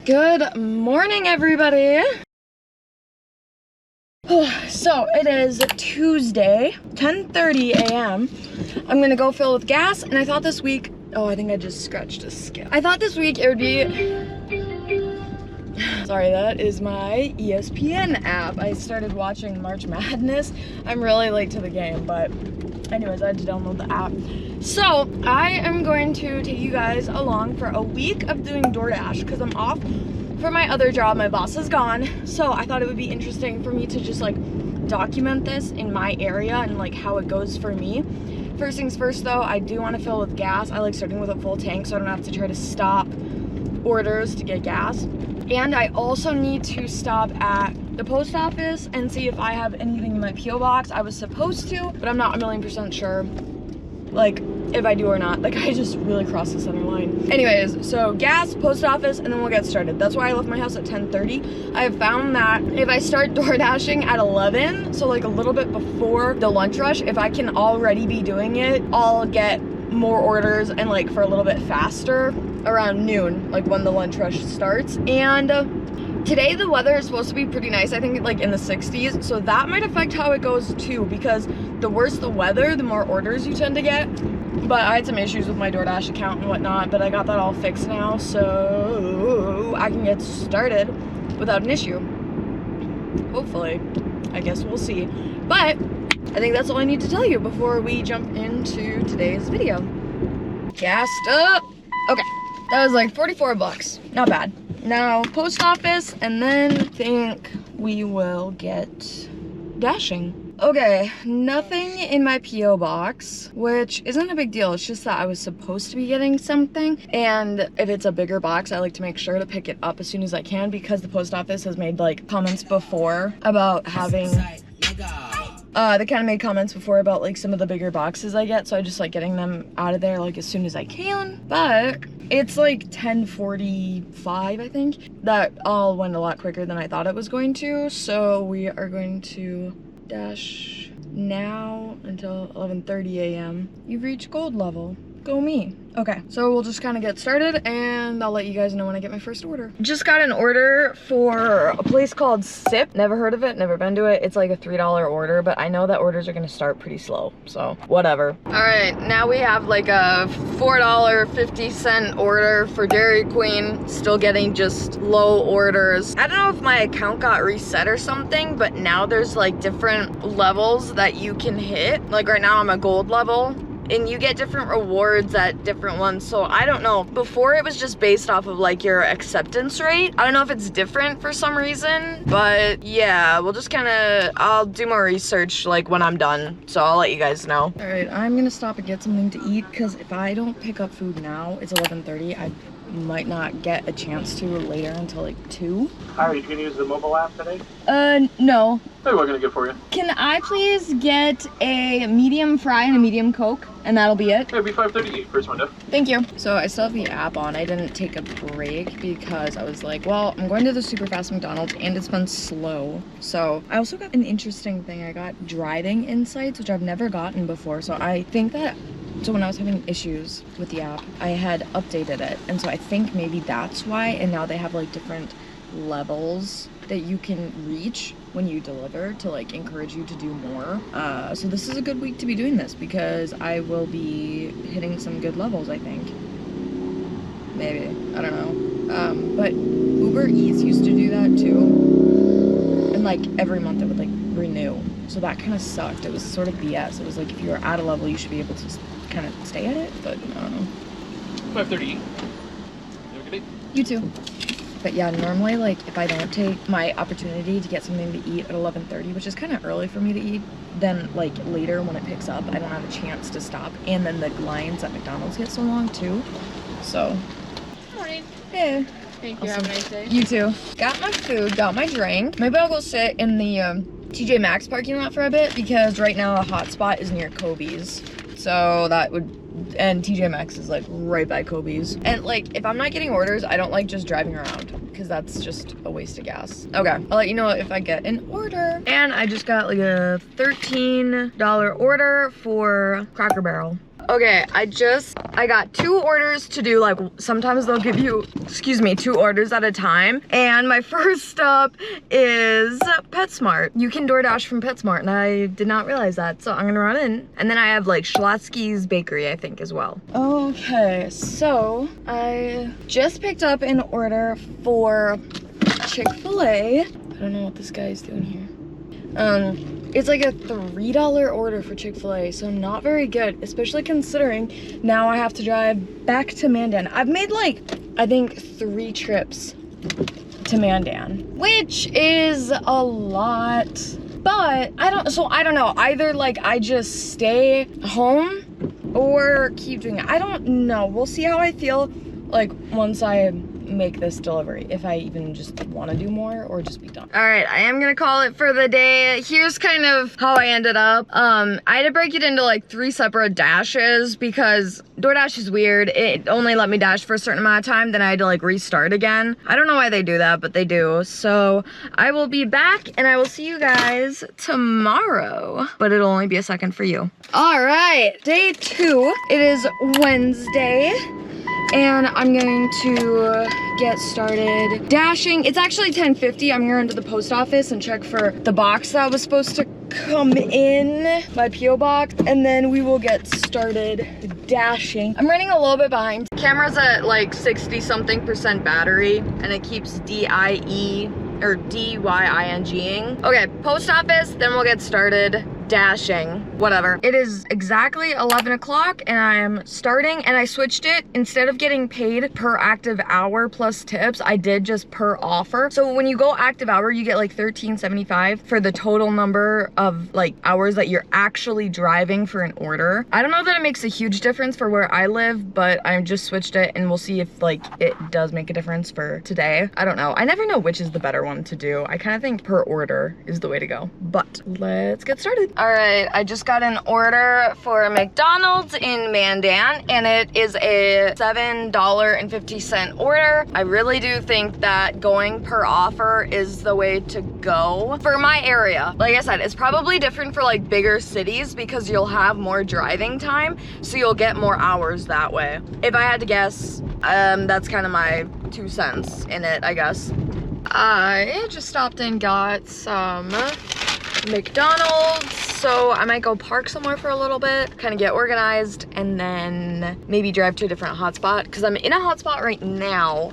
Good morning, everybody. So it is Tuesday, 10:30 a.m. I'm gonna go fill with gas, and I thought this week, oh, I think I just scratched a skin. I thought this week it would be, sorry, that is my ESPN app. I started watching March Madness. I'm really late to the game, but anyways, I had to download the app. So I am going to take you guys along for a week of doing DoorDash because I'm off for my other job. My boss is gone. So I thought it would be interesting for me to just like document this in my area and like how it goes for me. First things first though, I do want to fill with gas. I like starting with a full tank so I don't have to try to stop orders to get gas. And I also need to stop at the post office and see if I have anything in my P.O. box. I was supposed to, but I'm not 1,000,000% sure, like, if I do or not. Like, I just really crossed the center line. Anyways, so gas, post office, and then we'll get started. That's why I left my house at 10:30. I have found that if I start DoorDashing at 11, so like a little bit before the lunch rush, if I can already be doing it, I'll get more orders and like for a little bit faster around noon, like when the lunch rush starts. And today the weather is supposed to be pretty nice, I think like in the 60s, so that might affect how it goes too, because the worse the weather, the more orders you tend to get. But I had some issues with my DoorDash account and whatnot, but I got that all fixed now, so I can get started without an issue. Hopefully. I guess we'll see. But I think that's all I need to tell you before we jump into today's video. Gassed up. Okay, that was like 44 bucks. Not bad. Now, post office, and then I think we will get dashing. Okay, nothing in my P.O. box, which isn't a big deal. It's just that I was supposed to be getting something, and if it's a bigger box, I like to make sure to pick it up as soon as I can, because the post office has made like comments before about having they kind of made comments before about like some of the bigger boxes I get, so I just like getting them out of there like as soon as I can. But it's like 10:45, I think. That all went a lot quicker than I thought it was going to, so we are going to dash now until 11:30 a.m. You've reached gold level. Go me. Okay, so we'll just kind of get started and I'll let you guys know when I get my first order. Just got an order for a place called Sip. Never heard of it, never been to it. It's like a $3 order, but I know that orders are gonna start pretty slow, so whatever. All right, now we have like a $4.50 order for Dairy Queen. Still getting just low orders. I don't know if my account got reset or something, but now there's like different levels that you can hit. Like right now I'm a gold level, and you get different rewards at different ones, so I don't know. Before it was just based off of like your acceptance rate. I don't know if it's different for some reason, but yeah, we'll just I'll do more research like when I'm done, so I'll let you guys know. All right, I'm gonna stop and get something to eat, because if I don't pick up food now, it's 11:30. I might not get a chance to later until like 2. Are you gonna use the mobile app today? No. Hey, what can I get for you? Can I please get a medium fry and a medium Coke, and that'll be it? It'll be $5.38 first window. Thank you. So I still have the app on. I didn't take a break because I was like, well, I'm going to the super fast McDonald's and it's been slow. So I also got an interesting thing. I got driving insights, which I've never gotten before. So I think that, so when I was having issues with the app, I had updated it. And so I think maybe that's why. And now they have like different levels that you can reach when you deliver to like encourage you to do more. So this is a good week to be doing this, because I will be hitting some good levels, I think. Maybe, I don't know. But Uber Eats used to do that too. And like every month it would like renew. So that kind of sucked. It was sort of BS. It was like if you're at a level, you should be able to kind of stay at it, but I don't know. 5:30. Have a good day. You too. But yeah, normally like if I don't take my opportunity to get something to eat at 11:30, which is kind of early for me to eat, then like later when it picks up, I don't have a chance to stop. And then the lines at McDonald's get so long too. So. Good morning. Hey. Thank you. Awesome. Have a nice day. You too. Got my food, got my drink. Maybe I'll go sit in the TJ Maxx parking lot for a bit, because right now a hotspot is near Kobe's. So that would, and TJ Maxx is like right by Kobe's. And like if I'm not getting orders, I don't like just driving around, because that's just a waste of gas. Okay, I'll let you know if I get an order. And I just got like a $13 order for Cracker Barrel. Okay, I just I got 2 orders to do, like, sometimes they'll give you, excuse me, 2 orders at a time. And my first stop is PetSmart. You can DoorDash from PetSmart, and I did not realize that. So I'm gonna run in. And then I have like Schlotsky's Bakery, I think, as well. Okay, so I just picked up an order for Chick-fil-A. I don't know what this guy is doing here. It's like a $3 order for Chick-fil-A, so not very good, especially considering now I have to drive back to Mandan. I've made like, I think 3 trips to Mandan, which is a lot, but I don't know, either like I just stay home or keep doing it. I don't know, we'll see how I feel like once I make this delivery, if I even just want to do more or just be done. All right, I am gonna call it for the day. Here's kind of how I ended up. I had to break it into like 3 separate dashes because DoorDash is weird. It only let me dash for a certain amount of time, then I had to like restart again. I don't know why they do that, but they do. So I will be back and I will see you guys tomorrow, but it'll only be a second for you. All right, day 2. It is Wednesday. And I'm going to get started dashing. It's actually 10:50. I'm gonna run to the post office and check for the box that was supposed to come in, my P.O. box, and then we will get started dashing. I'm running a little bit behind. Camera's at like 60-something% battery, and it keeps DYINGing. Okay, post office, then we'll get started dashing, whatever. It is exactly 11 o'clock and I am starting, and I switched it. Instead of getting paid per active hour plus tips, I did just per offer. So when you go active hour, you get like $13.75 for the total number of like hours that you're actually driving for an order. I don't know that it makes a huge difference for where I live, but I just switched it and we'll see if like it does make a difference for today. I don't know. I never know which is the better one to do. I kind of think per order is the way to go, but let's get started. All right, I just got an order for a McDonald's in Mandan, and it is a $7.50 order. I really do think that going per offer is the way to go for my area. Like I said, it's probably different for like bigger cities because you'll have more driving time, so you'll get more hours that way. If I had to guess, that's kind of my 2 cents in it, I guess. I just stopped and got some McDonald's, so I might go park somewhere for a little bit, kind of get organized, and then maybe drive to a different hotspot, because I'm in a hotspot right now,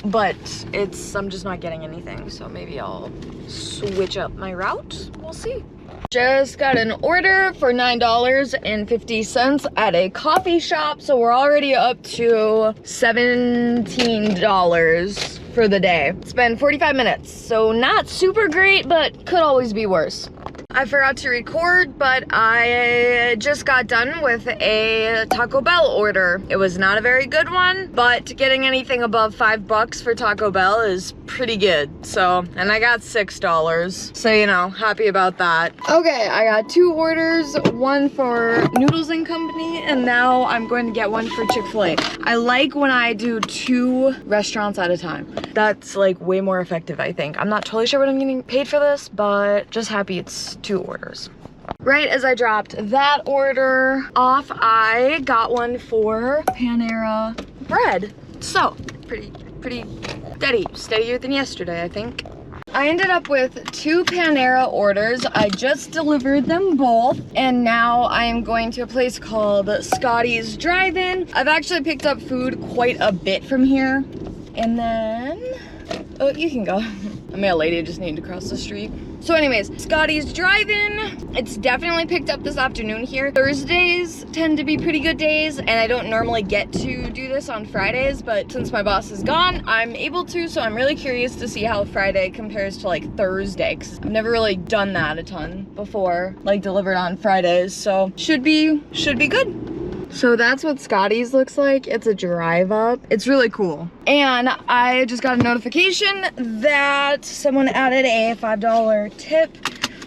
but I'm just not getting anything, so maybe I'll switch up my route. We'll see. Just got an order for $9.50 at a coffee shop, so we're already up to $17 for the day. It's been 45 minutes, so not super great, but could always be worse. I forgot to record, but I just got done with a Taco Bell order. It was not a very good one, but getting anything above $5 for Taco Bell is pretty good. So, and I got $6, so you know, happy about that. Okay, I got 2 orders, one for Noodles and Company, and now I'm going to get one for Chick-fil-A. I like when I do 2 restaurants at a time. That's like way more effective, I think. I'm not totally sure what I'm getting paid for this, but just happy it's 2 orders. Right as I dropped that order off, I got one for Panera bread. So, pretty steadier than yesterday, I think. I ended up with 2 Panera orders. I just delivered them both, and now I am going to a place called Scotty's Drive-In. I've actually picked up food quite a bit from here. And then, oh, you can go. I met a lady, I just needed to cross the street. So anyways, Scotty's Drive-In. It's definitely picked up this afternoon here. Thursdays tend to be pretty good days, and I don't normally get to do this on Fridays, but since my boss is gone, I'm able to, so I'm really curious to see how Friday compares to like Thursday, because I've never really done that a ton before, like delivered on Fridays, so should be good. So that's what Scotty's looks like. It's a drive up. It's really cool. And I just got a notification that someone added a $5 tip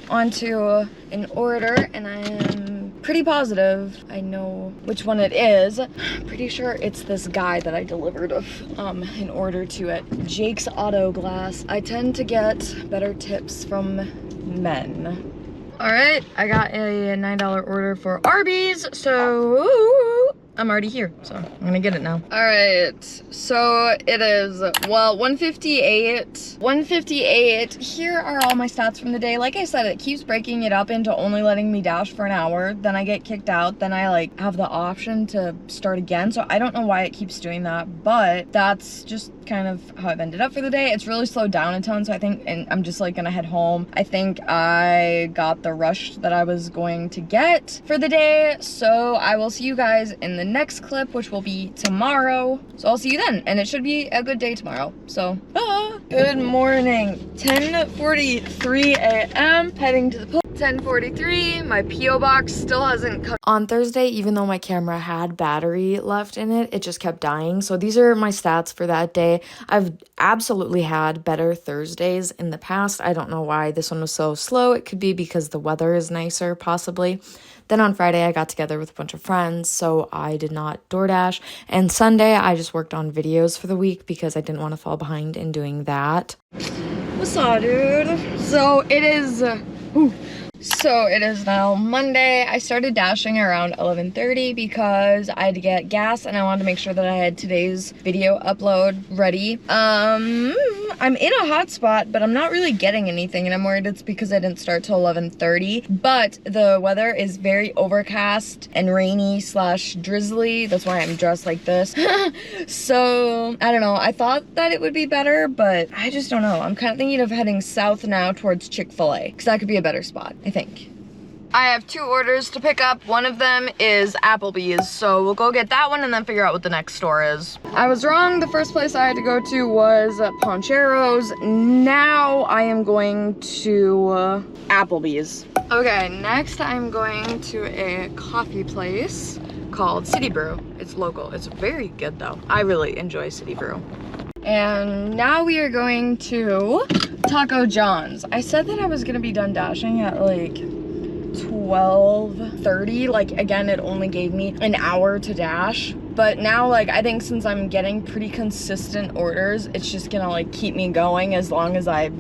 onto an order, and I am pretty positive I know which one it is. I'm pretty sure it's this guy that I delivered an order to at Jake's Auto Glass. I tend to get better tips from men. All right, I got a $9 order for Arby's, so I'm already here, so I'm gonna get it now. All right, so it is, well, 1:58. 1:58. Here are all my stats from the day. Like I said, it keeps breaking it up into only letting me dash for an hour. Then I get kicked out. Then I like have the option to start again. So I don't know why it keeps doing that, but that's just kind of how I've ended up for the day. It's really slowed down a ton, so I think, and I'm just like gonna head home. I think I got the rush that I was going to get for the day, so I will see you guys in the next clip, which will be tomorrow. So I'll see you then, and it should be a good day tomorrow. So, good morning. 10:43 a.m. heading to the pool. 10:43. My P.O. box still hasn't come. On Thursday, even though my camera had battery left in it, it just kept dying. So these are my stats for that day. I've absolutely had better Thursdays in the past. I don't know why this one was so slow. It could be because the weather is nicer, possibly. Then on Friday, I got together with a bunch of friends, so I did not DoorDash. And Sunday, I just worked on videos for the week because I didn't want to fall behind in doing that. What's up, dude? So it is... So it is now Monday. I started dashing around 11:30 because I had to get gas and I wanted to make sure that I had today's video upload ready. I'm in a hotspot, but I'm not really getting anything, and I'm worried it's because I didn't start till 11:30. But the weather is very overcast and rainy / drizzly. That's why I'm dressed like this. So I don't know. I thought that it would be better, but I just don't know. I'm kind of thinking of heading south now towards Chick-fil-A because that could be a better spot, I think. I have 2 orders to pick up. One of them is Applebee's, so we'll go get that one and then figure out what the next store is. I was wrong. The first place I had to go to was Ponchero's. Now I am going to Applebee's. Okay, next I'm going to a coffee place called City Brew. It's local. It's very good though. I really enjoy City Brew. And now we are going to Taco John's. I said that I was gonna be done dashing at like 12:30. Like, again, it only gave me an hour to dash, but now, like, I think since I'm getting pretty consistent orders, it's just gonna like keep me going as long as I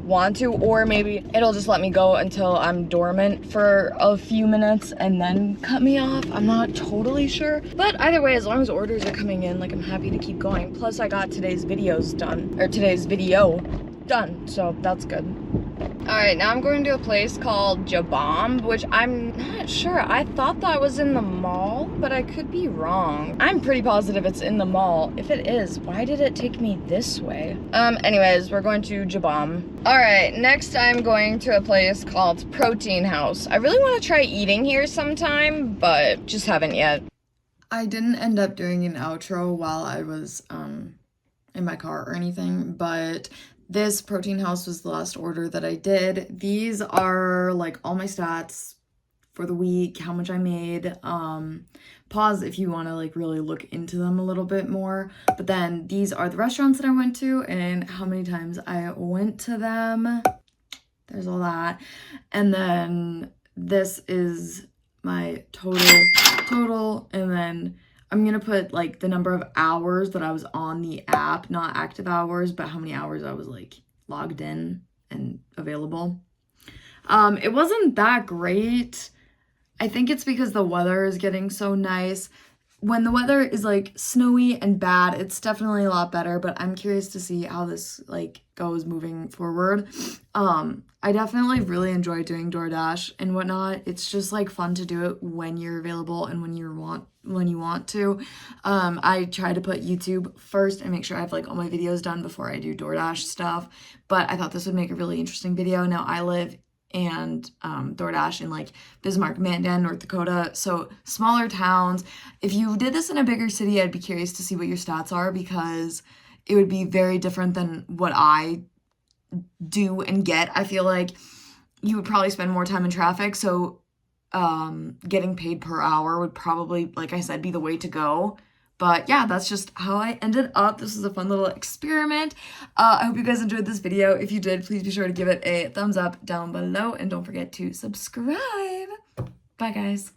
want to, or maybe it'll just let me go until I'm dormant for a few minutes and then cut me off. I'm not totally sure, but either way, as long as orders are coming in, like, I'm happy to keep going. Plus I got today's video done, so that's good. All right, now I'm going to a place called Jabomb, which I'm not sure. I thought that was in the mall, but I could be wrong. I'm pretty positive it's in the mall. If it is, why did it take me this way? Anyways, we're going to Jabomb. All right, next I'm going to a place called Protein House. I really want to try eating here sometime, but just haven't yet. I didn't end up doing an outro while I was in my car or anything, but this Protein House was the last order that I did. These are like all my stats for the week, how much I made. Pause if you want to like really look into them a little bit more. But then these are the restaurants that I went to and how many times I went to them. There's all that. And then this is my total, and then I'm gonna put like the number of hours that I was on the app, not active hours, but how many hours I was like logged in and available. It wasn't that great. I think it's because the weather is getting so nice. When the weather is like snowy and bad, it's definitely a lot better, but I'm curious to see how this like goes moving forward. I definitely really enjoy doing DoorDash and whatnot. It's just like fun to do it when you're available and when you want to. I try to put YouTube first and make sure I have like all my videos done before I do DoorDash stuff, but I thought this would make a really interesting video. Now I live and DoorDash in like Bismarck, Mandan, North Dakota, so smaller towns. If you did this in a bigger city, I'd be curious to see what your stats are, because it would be very different than what I do and get. I feel like you would probably spend more time in traffic, so getting paid per hour would probably, like I said, be the way to go. But yeah, that's just how I ended up. This was a fun little experiment. I hope you guys enjoyed this video. If you did, please be sure to give it a thumbs up down below, and don't forget to subscribe. Bye, guys.